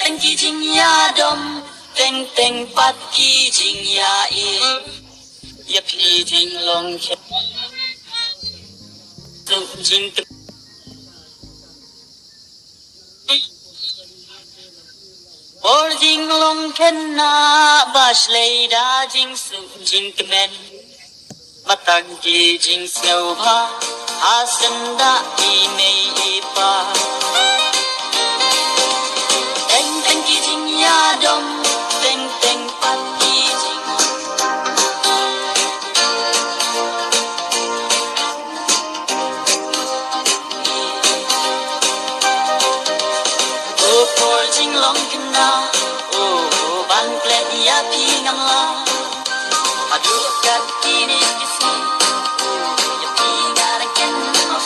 teng ki jing ya dom teng teng pat ki jing ya i ya phi jing long khe tu jing or jing long khen na bash lei da jing su jing men matang ki jing snow ba hasan da i mei i pa teng teng ki jing ya dom teng teng pat ki jing oh for jing long ken na oh ban plet ya pi ngam la adu kat ki ni ki si ya pi ga ra ken no